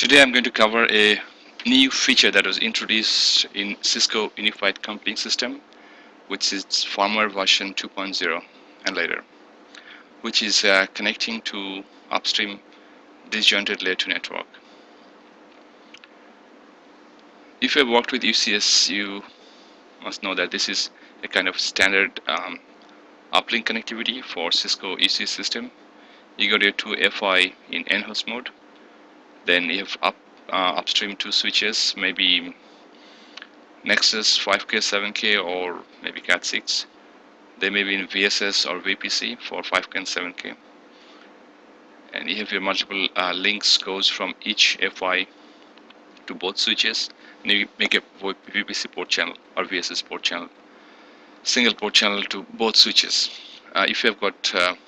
Today I'm going to cover a new feature that was introduced in Cisco Unified Computing System, which is firmware version 2.0 and later, which is connecting to upstream disjointed layer 2 network. If you have worked with UCS, you must know that this is a kind of standard uplink connectivity for Cisco UCS system. You got your two FI in n-host mode, then you have upstream two switches, maybe Nexus 5K, 7K, or maybe Cat6. They may be in VSS or VPC for 5K and 7K. And you have your multiple links goes from each FI to both switches. And you make a VPC port channel or VSS port channel, single port channel to both switches. If you have got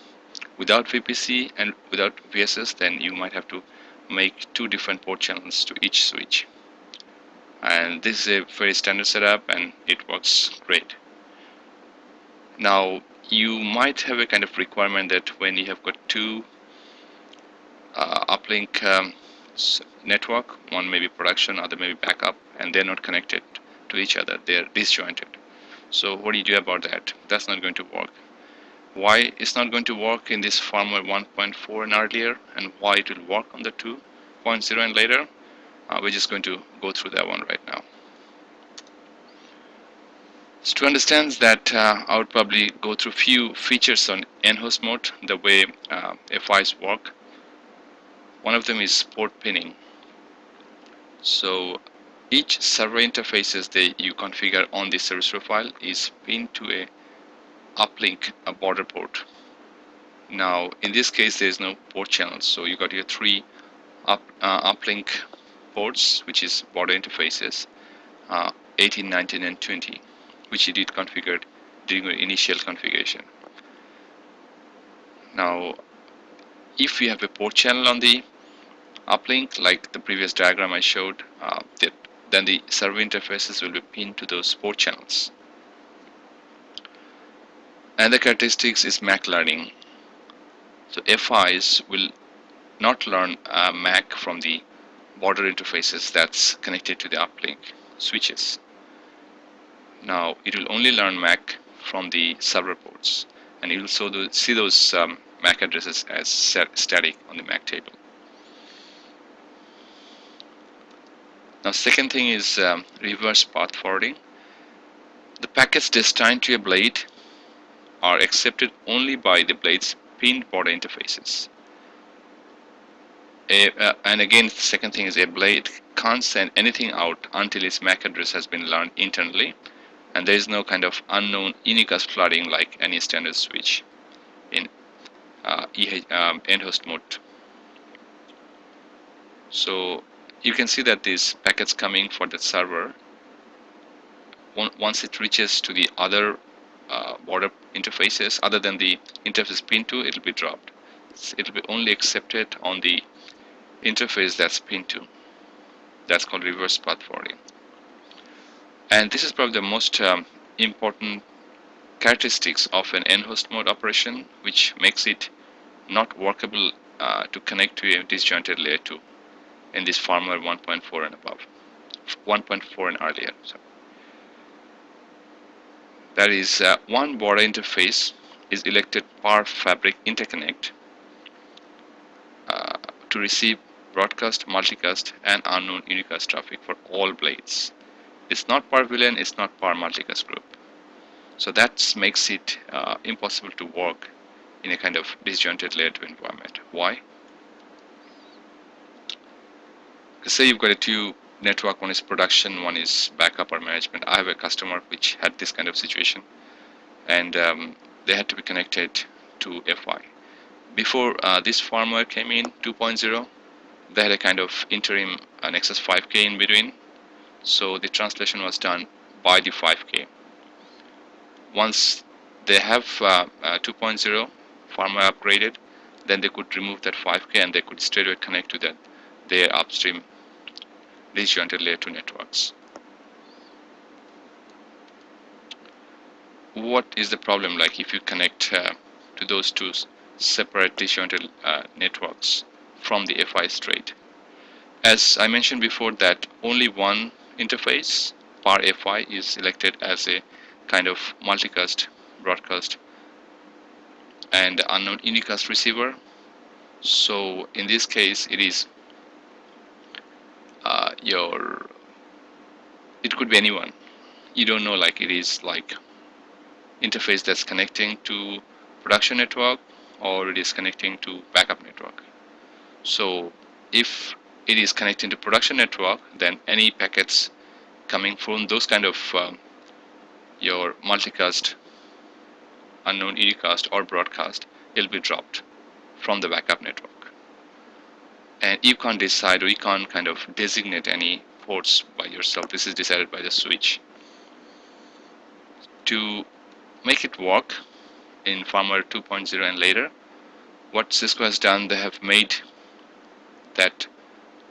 without VPC and without VSS, then you might have to make two different port channels to each switch. And this is a very standard setup and it works great. Now you might have a kind of requirement that when you have got two uplink network, one may be production, other may be backup, and they're not connected to each other, they're disjointed. So what do you do about that? That's not going to work. Why it's not going to work in this firmware 1.4 and earlier, and why it will work on the 2.0 and later, we're just going to go through that one right now. So to understand that, I would probably go through few features on n-host mode, the way FIs work. One of them is port pinning. So each server interfaces that you configure on the service profile is pinned to a uplink, a border port. Now in this case there is no port channels, so you got your three uplink ports, which is border interfaces, 18, 19, and 20, which you did configure during your initial configuration. Now if you have a port channel on the uplink, like the previous diagram I showed, then the server interfaces will be pinned to those port channels. Another characteristics is MAC learning. So FIs will not learn MAC from the border interfaces that's connected to the uplink switches. Now it will only learn MAC from the server ports, and you will see those MAC addresses as static on the MAC table. Now second thing is reverse path forwarding. The packets destined to a blade are accepted only by the blade's pinned border interfaces. And again, the second thing is a blade can't send anything out until its MAC address has been learned internally, and there is no kind of unknown unicast flooding like any standard switch in n-host mode. So you can see that these packets coming for the server, once it reaches to the other border interfaces other than the interface pinned to, it will be dropped. It will be only accepted on the interface that's pinned to. That's called reverse path forwarding. And this is probably the most important characteristics of an n-host mode operation, which makes it not workable to connect to a disjointed layer 2 in this firmware 1.4 and above, 1.4 and earlier. So that is, one border interface is elected per fabric interconnect to receive broadcast, multicast, and unknown unicast traffic for all blades. It's not per VLAN, it's not per multicast group. So that makes it impossible to work in a kind of disjointed layer 2 environment. Why? Say you've got a two network, one is production, one is backup or management. I have a customer which had this kind of situation, and they had to be connected to FI. Before this firmware came in, 2.0, they had a kind of interim Nexus 5K in between, so the translation was done by the 5K. Once they have 2.0 firmware upgraded, then they could remove that 5K and they could straight away connect to their upstream disjointed layer 2 networks. What is the problem like if you connect to those two separate disjointed networks from the FI straight? As I mentioned before, that only one interface per FI is selected as a kind of multicast, broadcast, and unknown unicast receiver. So in this case, it is your, it could be anyone. You don't know, like it is like interface that's connecting to production network, or it is connecting to backup network. So if it is connecting to production network, then any packets coming from those kind of your multicast, unknown unicast, or broadcast will be dropped from the backup network. And you can't decide, or you can't kind of designate any ports by yourself. This is decided by the switch. To make it work in firmware 2.0 and later, what Cisco has done, they have made that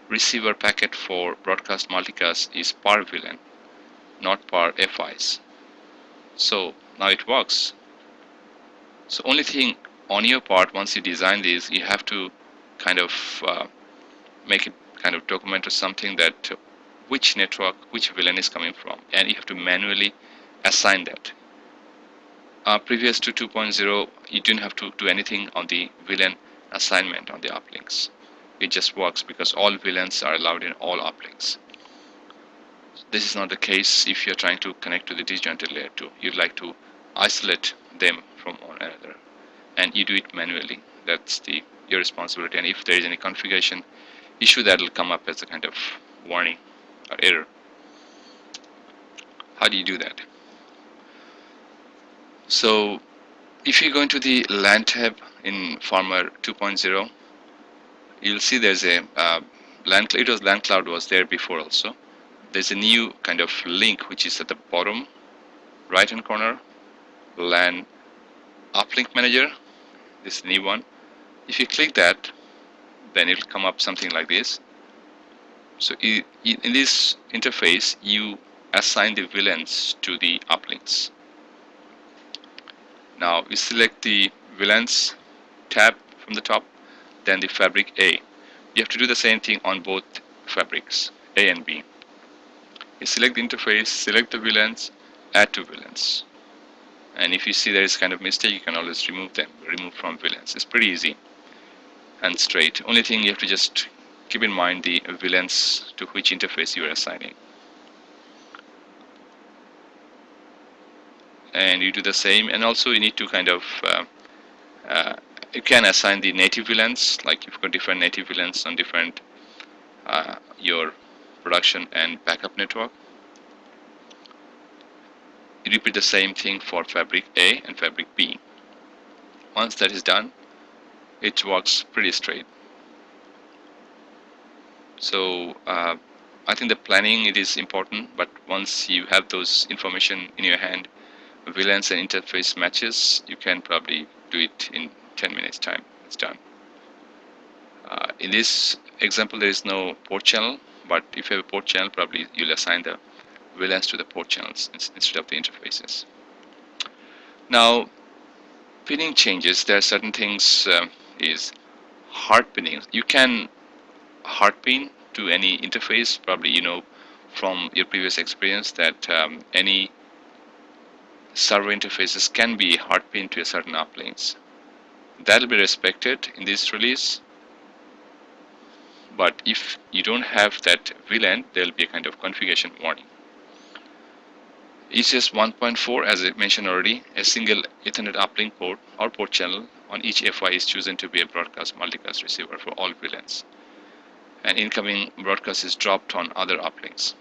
receiver packet for broadcast multicast is per VLAN, not per FIs. So now it works. So only thing on your part, once you design this, you have to kind of make it kind of document or something that which network, which VLAN is coming from, and you have to manually assign that. Previous to 2.0, you didn't have to do anything on the VLAN assignment on the uplinks. It just works because all VLANs are allowed in all uplinks. This is not the case if you're trying to connect to the disjointed layer 2. You'd like to isolate them from one another, and you do it manually. That's your responsibility. And if there is any configuration issue, that will come up as a kind of warning or error. How do you do that? So if you go into the LAN tab in firmware 2.0, you'll see there's a LAN cloud was there before also. There's a new kind of link which is at the bottom right hand corner, LAN uplink manager. This new one. If you click that, then it'll come up something like this. So in this interface, you assign the VLANs to the uplinks. Now we select the VLANs tab from the top, then the fabric A. You have to do the same thing on both fabrics, A and B. You select the interface, select the VLANs, add to VLANs. And if you see there is kind of mistake, you can always remove them, remove from VLANs. It's pretty easy and straight. Only thing you have to just keep in mind the VLANs to which interface you are assigning. And you do the same, and also you need to kind of you can assign the native VLANs, like you've got different native VLANs on different your production and backup network. You repeat the same thing for fabric A and fabric B. Once that is done, it works pretty straight. So I think the planning, it is important, but once you have those information in your hand, VLANs and interface matches, you can probably do it in 10 minutes time. It's done. In this example, there is no port channel, but if you have a port channel, probably you'll assign the VLANs to the port channels instead of the interfaces. Now, pinning changes. There are certain things is hard pinning. You can hard pin to any interface. Probably you know from your previous experience that any server interfaces can be hard pinned to a certain uplinks. That will be respected in this release. But if you don't have that VLAN, there will be a kind of configuration warning. ECS 1.4, as I mentioned already, a single Ethernet uplink port or port channel on each FI is chosen to be a broadcast multicast receiver for all VLANs. And incoming broadcast is dropped on other uplinks.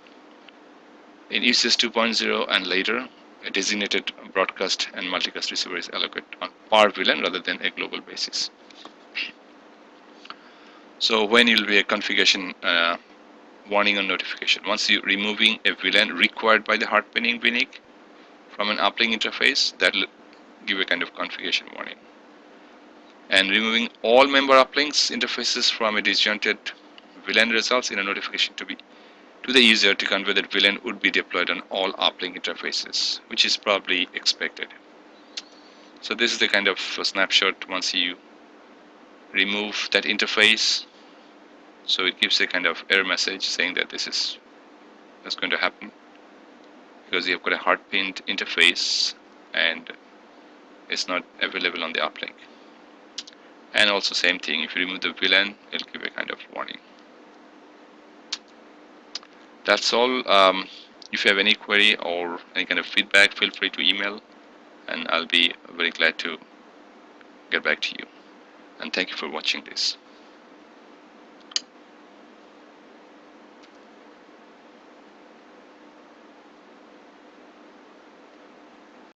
In ECS 2.0 and later, a designated broadcast and multicast receiver is allocated on per VLAN rather than a global basis. So when will be a configuration warning or notification? Once you're removing a VLAN required by the hard pinning vNic from an uplink interface, that will give a kind of configuration warning. And removing all member uplinks interfaces from a disjointed VLAN results in a notification to the user to convey that VLAN would be deployed on all uplink interfaces, which is probably expected. So this is the kind of snapshot once you remove that interface. So it gives a kind of error message saying that this is what's going to happen because you've got a hard pinned interface and it's not available on the uplink. And also same thing, if you remove the VLAN, it'll give a kind of warning. That's all. If you have any query or any kind of feedback, feel free to email and I'll be very glad to get back to you. And thank you for watching this.